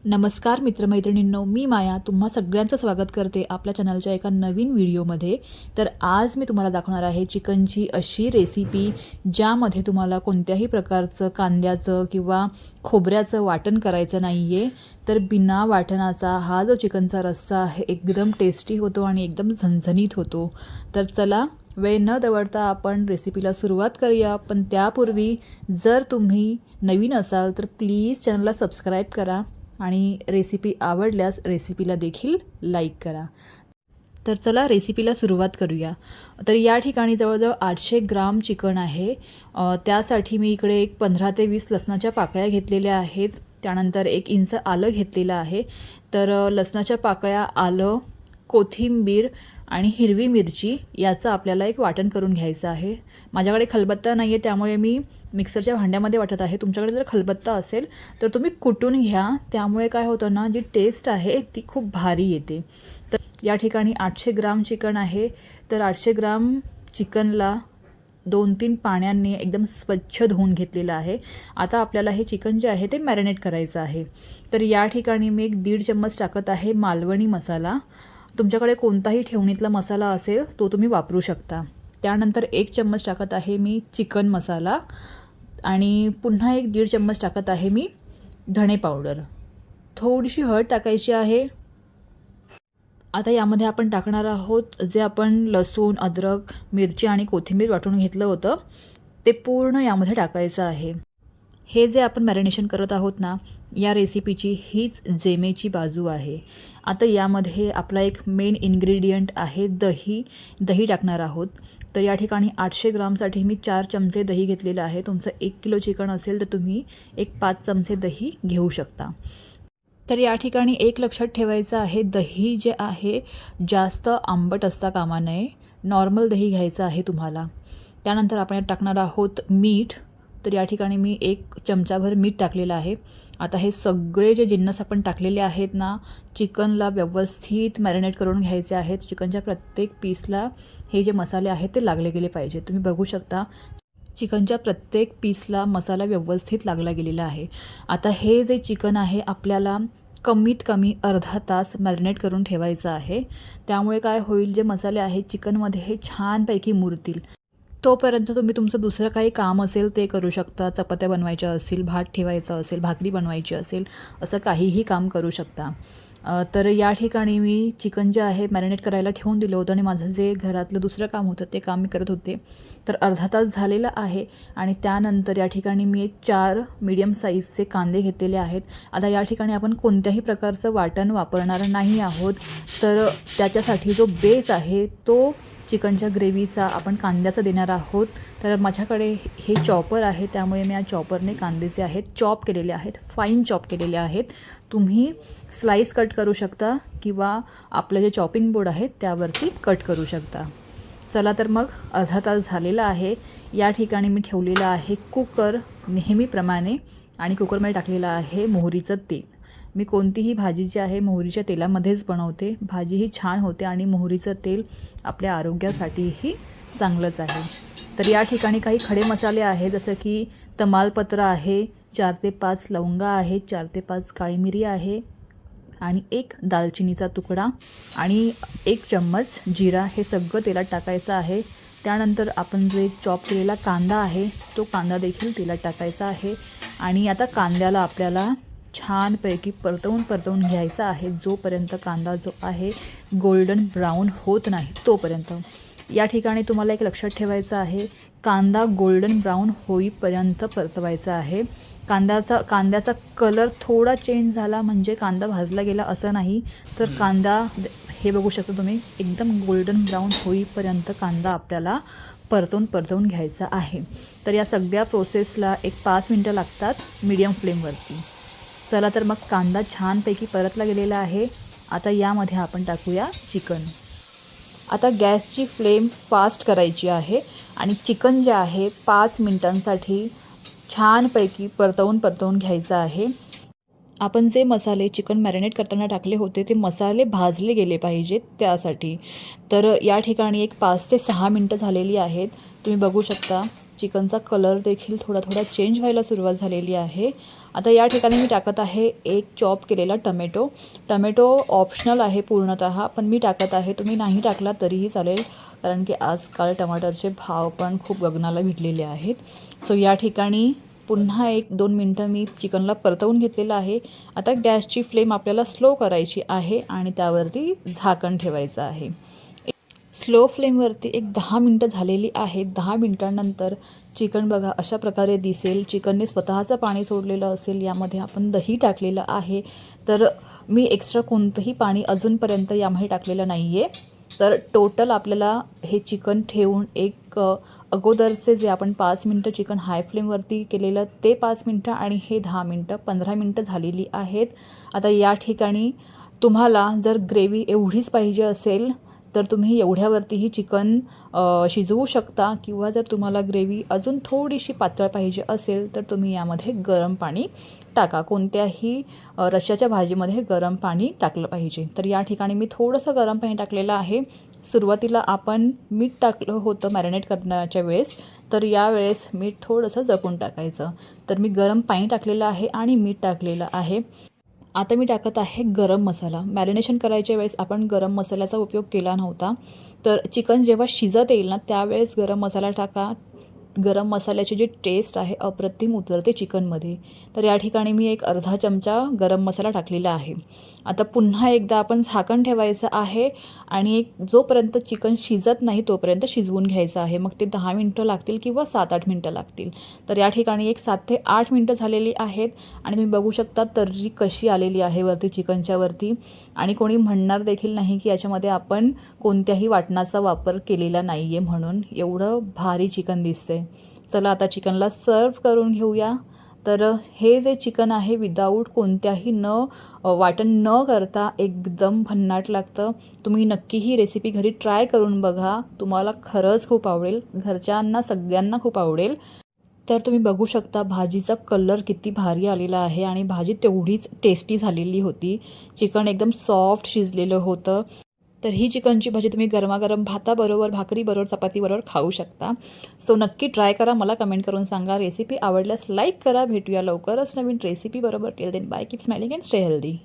नमस्कार मित्रमैत्रिणींनो, मी माया तुम्हा सगळ्यांचं स्वागत करते आपल्या चॅनलच्या एका नवीन व्हिडिओमध्ये। तर आज मी तुम्हाला दाखवणार आहे चिकनची अशी रेसिपी ज्यामध्ये तुम्हाला कोणत्याही प्रकारचं कांद्याचं किंवा खोबऱ्याचं वाटण करायचं नाही आहे। तर बिना वाटणाचा हा जो चिकनचा रस्सा आहे एकदम टेस्टी होतो आणि एकदम झणझणीत होतो। तर चला वेळ न दवडता आपण रेसिपीला सुरुवात करूया। पण त्यापूर्वी जर तुम्ही नवीन असाल तर प्लीज चॅनलला सबस्क्राईब करा आणि रेसिपी आवडल्यास रेसिपीला देखील लाईक करा। तर चला रेसिपीला सुरुवात करूया। तर या ठिकाणी जवळजवळ 800 ग्राम चिकन आहे। त्यासाठी मी इकडे एक 15 ते 20 लसणाच्या पाकळ्या घेतलेल्या आहेत। त्यानंतर 1 इंच आलं घेतलेलं आहे। तर लसणाच्या पाकळ्या, आलं, कोथिंबीर आणि हिरवी मिरची याचं आपल्याला एक वाटण करून घ्यायचं आहे। माझ्याकडे खलबत्ता नाही आहे त्यामुळे मी मिक्सरच्या भांड्यामध्ये वाटत आहे। तुमच्याकडे जर खलबत्ता असेल तर तुम्ही कुटून घ्या, त्यामुळे काय होतं ना, जी टेस्ट आहे ती खूप भारी येते। तर या ठिकाणी 800 ग्राम चिकन आहे। तर 800 ग्राम चिकनला 2-3 पाण्याने एकदम स्वच्छ धुवून घेतलेलं आहे। आता आपल्याला हे चिकन जे आहे ते मॅरिनेट करायचं आहे। तर या ठिकाणी मी 1.5 चम्मच टाकत आहे मालवणी मसाला। तुमच्याकडे कोणताही ठेवणीतला मसाला असेल तो तुम्ही वापरू शकता। त्यानंतर 1 चम्मच टाकत आहे मी चिकन मसाला आणि पुन्हा 1.5 चम्मच टाकत आहे मी धणे पावडर। थोडीशी हळद टाकायची आहे। आता यामध्ये आपण टाकणार आहोत जे आपण लसूण, अद्रक, मिरची आणि कोथिंबीर वाटून घेतलं होतं ते पूर्ण यामध्ये टाकायचं आहे। हे जे आपण मॅरिनेशन करत आहोत ना, या रेसिपीची हीच जेमेची बाजू आहे। आता यामध्ये आपला एक मेन इन्ग्रेडियंट आहे दही। दही टाकणार आहोत। तर या ठिकाणी 800 ग्रामसाठी मी 4 चमचे दही घेतलेलं आहे। तुमचं 1 किलो चिकन असेल तर तुम्ही एक 5 चमचे दही घेऊ शकता। तर या ठिकाणी एक लक्षात ठेवायचं आहे, दही जे आहे जास्त आंबट असता कामा नये, नॉर्मल दही घ्यायचं आहे तुम्हाला। त्यानंतर आपण टाकणार आहोत मीठ। तर या ठिकाणी मी 1 चमचाभर मीठ टाकलेलं आहे। आता हे सगळे जे जिन्नस आपण टाकलेले आहेत ना, चिकनला व्यवस्थित मॅरिनेट करून घ्यायचे आहेत। चिकनच्या प्रत्येक पीसला हे जे मसाले आहेत ते लागले गेले पाहिजे। तुम्ही बघू शकता चिकनच्या प्रत्येक पीसला मसाला व्यवस्थित लागला गेलेला आहे। आता हे जे चिकन आहे आपल्याला कमीत कमी अर्धा तास मॅरिनेट करून ठेवायचं आहे। त्यामुळे काय होईल, जे मसाले आहेत चिकनमध्ये हे छानपैकी मुरतील। तोपर्यंत तुम्ही तुमचं दुसरं काही काम असेल ते करू शकता। चपात्या बनवायच्या असतील, भात ठेवायचा असेल, भाकरी बनवायची असेल, असं काहीही काम करू शकता। तर या ठिकाणी मी चिकन जे आहे मॅरिनेट करायला ठेवून दिलं होतं आणि माझं जे घरातलं दुसरं काम होतं ते काम मी करत होते। तर अर्धा तास झालेला आहे आणि त्यानंतर या ठिकाणी मी एक 4 मीडियम साईजचे कांदे घेतलेले आहेत। आता या ठिकाणी आपण कोणत्याही प्रकारचं वाटण वापरणार नाही आहोत। तर त्याच्यासाठी जो बेस आहे तो चिकनच्या ग्रेव्हीचा आपण कांद्याचा देणार आहोत। तर माझ्याकडे हे चॉपर आहे त्यामुळे मी या चॉपरने कांदे जे आहेत चॉप केलेले आहेत, फाईन चॉप केलेले आहेत। तुम्ही स्लाइस कट करू शकता किंवा आपलं जे चॉपिंग बोर्ड आहे त्यावरती कट करू शकता। चला तर मग अर्धा तास झालेला आहे। या ठिकाणी मी ठेवलेलं आहे कुकर नेहमीप्रमाणे आणि कुकरमध्ये टाकलेलं आहे मोहरीचं तेल। मी कोणतीही भाजी जी आहे मोहरीच्या तेलामध्येच बनवते। भाजी ही छान होते आणि मोहरीचं तेल आपल्या आरोग्यासाठीही चांगलंच आहे। तर या ठिकाणी काही खडे मसाले आहेत, जसं की तमालपत्र आहे, 4 ते 5 लवंगा आहेत, 4 ते 5 काळी मिरी आहे आणि 1 दालचिनीचा तुकडा आणि 1 चम्मच जिरा, हे सगळं तेलात टाकायचं आहे। त्यानंतर आपण जे चॉप केलेला कांदा आहे तो कांदा देखील तेलात टाकायचा आहे आणि आता कांद्याला आपल्याला छानपैकी परतवून घ्यायचा आहे जोपर्यंत कांदा जो आहे गोल्डन ब्राऊन होत नाही तोपर्यंत। या ठिकाणी तुम्हाला एक लक्षात ठेवायचं आहे, कांदा गोल्डन ब्राऊन होईपर्यंत परतवायचा आहे। कांद्याचा कलर थोडा चेंज झाला म्हणजे कांदा भाजला गेला असं नाही। तर कांदा हे बघू शकता तुम्ही एकदम गोल्डन ब्राऊन होईपर्यंत कांदा आपल्याला परतवून घ्यायचा आहे। तर या सगळ्या प्रोसेसला एक 5 मिनटं लागतात मीडियम फ्लेमवरती। चला तर मग कांदा छानपैकी परतला गेलेला आहे। आता यामध्ये आपण टाकूया चिकन। आता गॅसची फ्लेम फास्ट करायची आहे आणि चिकन जे आहे 5 मिनिटांसाठी छानपैकी परतवून घ्यायचं आहे। आपण जे मसाले चिकन मॅरिनेट करताना टाकले होते ते मसाले भाजले गेले पाहिजेत त्यासाठी। तर या ठिकाणी एक 5 ते 6 मिनटं झालेली आहेत। तुम्ही बघू शकता चिकनचा कलर देखील थोडा चेंज व्हायला सुरुवात झालेली आहे। आता या ठिकाणी मी टाकत आहे एक चॉप केलेला टमॅटो. टमॅटो ऑप्शनल आहे पूर्णतः, पण मी टाकत आहे. तुम्ही नाही टाकला तरीही चालेल, कारण की आजकाल टमाटरचे भाव पण खूप गगनाला भिडलेले आहेत. सो या ठिकाणी पुन्हा 1-2 मिनटं मी चिकनला परतवून घेतलेलं आहे. आता गॅसची फ्लेम आपल्याला स्लो करायची आहे आणि त्यावरती झाकण ठेवायचं आहे. स्लो फ्लेमवरती एक 10 मिनटं झालेली आहेत. 10 मिनटांनंतर चिकन बघा अशा प्रकारे दिसेल. चिकनने स्वतःचं पाणी सोडलेलं असेल. यामध्ये आपण दही टाकलेलं आहे. तर मी एक्स्ट्रा कोणतंही पाणी अजूनपर्यंत यामध्ये टाकलेलं नाही आहे. तर टोटल आपल्याला हे चिकन ठेवून अगोदरचे जे आपण 5 मिनटं चिकन हाय फ्लेमवरती केलेलं ते 5 मिनटं आणि हे 10 मिनटं 15 मिनटं झालेली आहेत. आता या ठिकाणी तुम्हाला जर ग्रेव्ही एवढीच पाहिजे असेल तर तुम्ही एवढ्यावरतीही चिकन शिजवू शकता, किंवा जर तुम्हाला ग्रेव्ही अजून थोडीशी पातळ पाहिजे असेल तर तुम्ही यामध्ये गरम पाणी टाका. कोणत्याही रश्श्याच्या भाजीमध्ये गरम पाणी टाकलं पाहिजे. तर या ठिकाणी मी थोडंसं गरम पाणी टाकलेलं आहे. सुरुवातीला आपण मीठ टाकलं होतं मॅरिनेट करण्याच्या वेळेस, तर यावेळेस मीठ थोडंसं जपून टाकायचं. तर मी गरम पाणी टाकलेलं आहे आणि मीठ टाकलेलं आहे. आता मी टाकत आहे गरम मसाला. मॅरिनेशन करायच्या वेळेस आपण गरम मसाल्याचा उपयोग केला नव्हता. तर चिकन जेव्हा शिजत येईल ना त्यावेळेस गरम मसाला टाका. गरम मसाल्याची जी टेस्ट आहे अप्रतिम उतरते चिकनमध्ये. तर या ठिकाणी मी एक अर्धा चमचा गरम मसाला टाकलेला आहे. आता पुन्हा एकदा आपण झाकण ठेवायचं आहे आणि जोपर्यंत चिकन शिजत नाही तोपर्यंत शिजवून घ्यायचं आहे. मग ते 10 मिनटं लागतील किंवा 7-8 मिनटं लागतील. तर या ठिकाणी एक 7 ते 8 मिनटं झालेली आहेत आणि तुम्ही बघू शकता तर्री कशी आलेली आहे वरती चिकनच्या वरती. आणि कोणी म्हणणार देखील नाही की याच्यामध्ये आपण कोणत्याही वाटणाचा वापर केलेला नाही आहे म्हणून. एवढं भारी चिकन दिसतंय. चला आता चिकनला सर्व करून घेऊया. तर हे जे चिकन आहे विदाऊट कोणत्याही वाटण न करता एकदम भन्नाट लागतं. तुम्ही नक्की ही रेसिपी घरी ट्राय करून बघा. तुम्हाला खरंच खूप आवडेल. घरच्यांना सगळ्यांना खूप आवडेल. तर तुम्ही बघू शकता भाजीचा कलर किती भारी आलेला आहे आणि भाजी तेवढीच टेस्टी झालेली होती. चिकन एकदम सॉफ्ट शिजलेलं होतं. तर ही चिकनची भाजी तुम्ही गरमागरम भाताबरोबर, भाकरीबरोबर, चपातीबरोबर खाऊ शकता. सो नक्की ट्राय करा. मला कमेंट करून सांगा. रेसिपी आवडल्यास लाईक करा. भेटूया लवकरच नवीन रेसिपीबरोबर. Till then bye. Keep smiling and stay healthy.